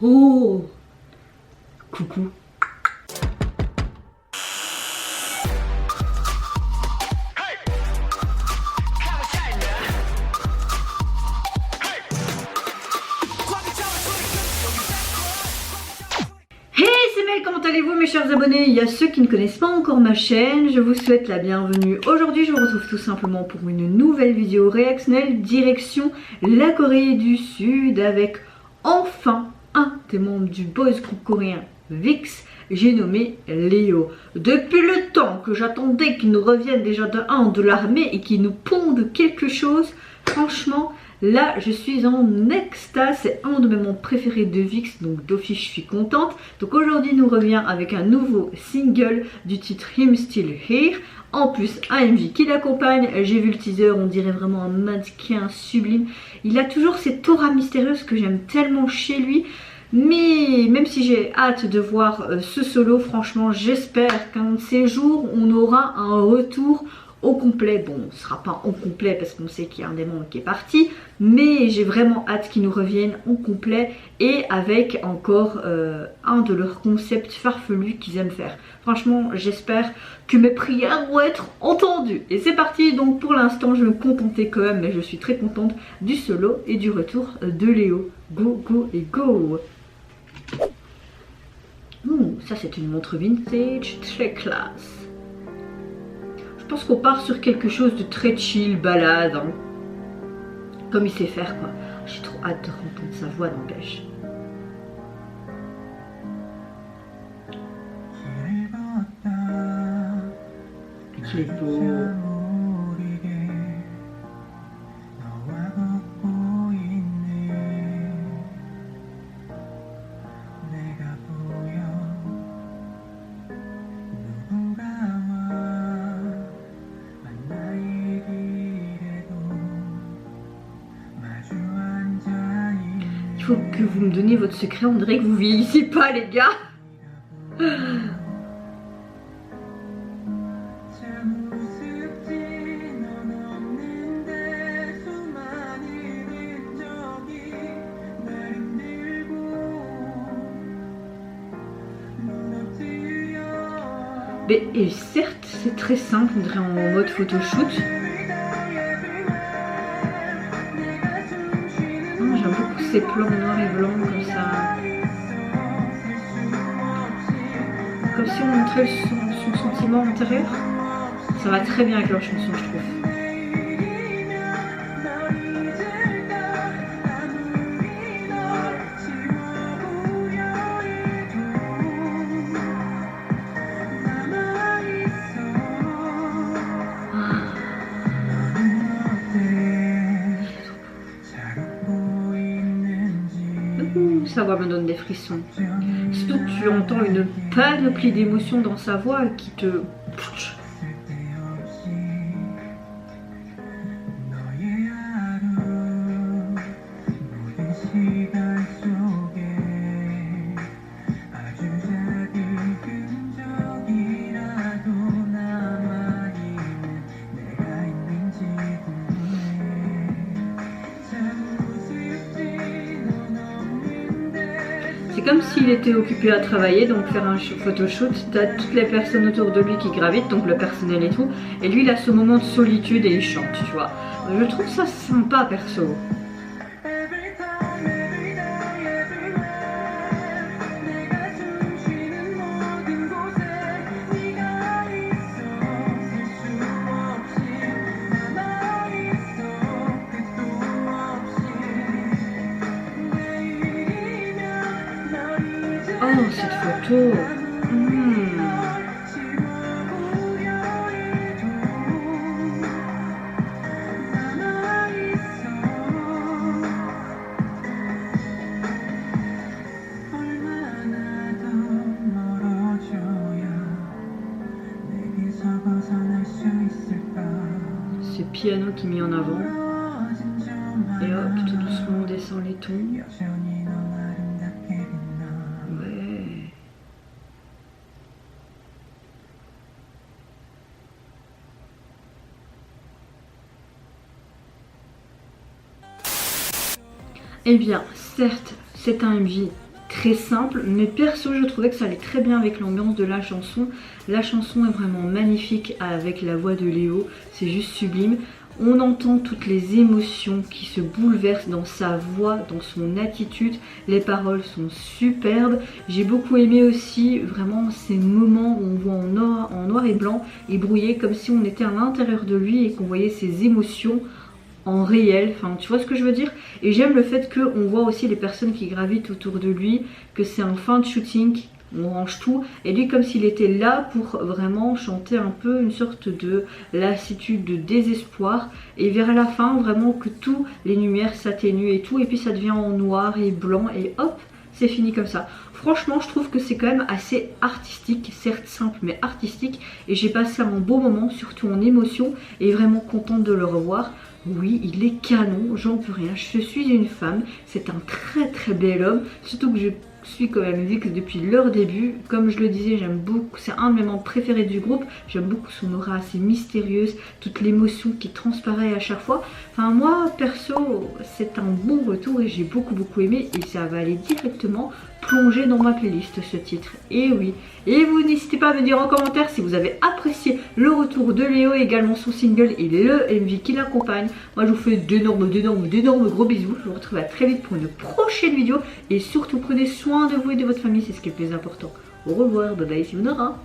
Oh, coucou. Hey, c'est Mel, comment allez-vous mes chers abonnés? Il y a ceux qui ne connaissent pas encore ma chaîne, je vous souhaite la bienvenue. Aujourd'hui je vous retrouve tout simplement pour une nouvelle vidéo réactionnelle direction la Corée du Sud avec enfin un des membres du boys group coréen VIXX, j'ai nommé Léo. Depuis le temps que j'attendais qu'il nous revienne déjà de l'armée et qu'il nous ponde quelque chose, franchement là je suis en extase, c'est un de mes membres préférés de VIXX, donc d'office je suis contente. Donc aujourd'hui il nous revient avec un nouveau single du titre Him Still Here. En plus un MV qui l'accompagne, j'ai vu le teaser, on dirait vraiment un mannequin sublime. Il a toujours cette aura mystérieuse que j'aime tellement chez lui. Mais même si j'ai hâte de voir ce solo, franchement j'espère qu'un de ces jours on aura un retour au complet. Bon, on ne sera pas en complet parce qu'on sait qu'il y a un des membres qui est parti, mais j'ai vraiment hâte qu'ils nous reviennent en complet et avec encore un de leurs concepts farfelus qu'ils aiment faire. Franchement j'espère que mes prières vont être entendues. Et c'est parti, donc pour l'instant je vais me contenter quand même, mais je suis très contente du solo et du retour de Léo. Go, go et go. Ça c'est une montre vintage très classe. Je pense qu'on part sur quelque chose de très chill, balade, hein. Comme il sait faire quoi. J'ai trop hâte de entendre sa voix, n'empêche. Qu'il est beau. Il faut que vous me donniez votre secret, on dirait que vous vieillissez pas les gars. Mais et certes c'est très simple, on dirait en mode photoshoot. J'aime beaucoup ces plans noirs et blancs comme ça. Comme si on montrait son sentiment intérieur. Ça va très bien avec leur chanson je trouve. Sa voix me donne des frissons. Surtout que tu entends une panoplie d'émotions dans sa voix qui te... C'est comme s'il était occupé à travailler, donc faire un photoshoot, t'as toutes les personnes autour de lui qui gravitent, donc le personnel et tout, et lui il a ce moment de solitude et il chante, tu vois. Je trouve ça sympa perso. Oh, cette photo. Ce piano qui est mis en avant. Et hop, tout doucement on descend les tons. Ouais. Eh bien, certes, c'est un MV très simple, mais perso je trouvais que ça allait très bien avec l'ambiance de la chanson. La chanson est vraiment magnifique avec la voix de Léo, c'est juste sublime. On entend toutes les émotions qui se bouleversent dans sa voix, dans son attitude. Les paroles sont superbes. J'ai beaucoup aimé aussi vraiment ces moments où on voit en noir et blanc et brouillé, comme si on était à l'intérieur de lui et qu'on voyait ses émotions en réel, enfin tu vois ce que je veux dire. Et j'aime le fait qu'on voit aussi les personnes qui gravitent autour de lui, que c'est un fin de shooting, on range tout, et lui comme s'il était là pour vraiment chanter un peu une sorte de lassitude, de désespoir, et vers la fin vraiment que tous les lumières s'atténuent et tout, et puis ça devient en noir et blanc et hop, c'est fini comme ça. Franchement je trouve que c'est quand même assez artistique, certes simple mais artistique, et j'ai passé un beau moment, surtout en émotion, et vraiment contente de le revoir. Oui, il est canon, j'en peux rien, je suis une femme, c'est un très bel homme, surtout que je suis comme la musique depuis leur début. Comme je le disais, j'aime beaucoup, c'est un de mes membres préférés du groupe, j'aime beaucoup son aura assez mystérieuse, toute l'émotion qui transparaît à chaque fois. Enfin moi perso c'est un bon retour et j'ai beaucoup aimé, et ça va aller directement plonger dans ma playlist ce titre. Et oui, et vous n'hésitez pas à me dire en commentaire si vous avez apprécié le retour de Léo, également son single et le MV qui l'accompagne. Moi je vous fais d'énormes gros bisous, je vous retrouve à très vite pour une prochaine vidéo, et surtout prenez soin de vous et de votre famille, c'est ce qui est le plus important. Au revoir, bye bye, c'est Nora.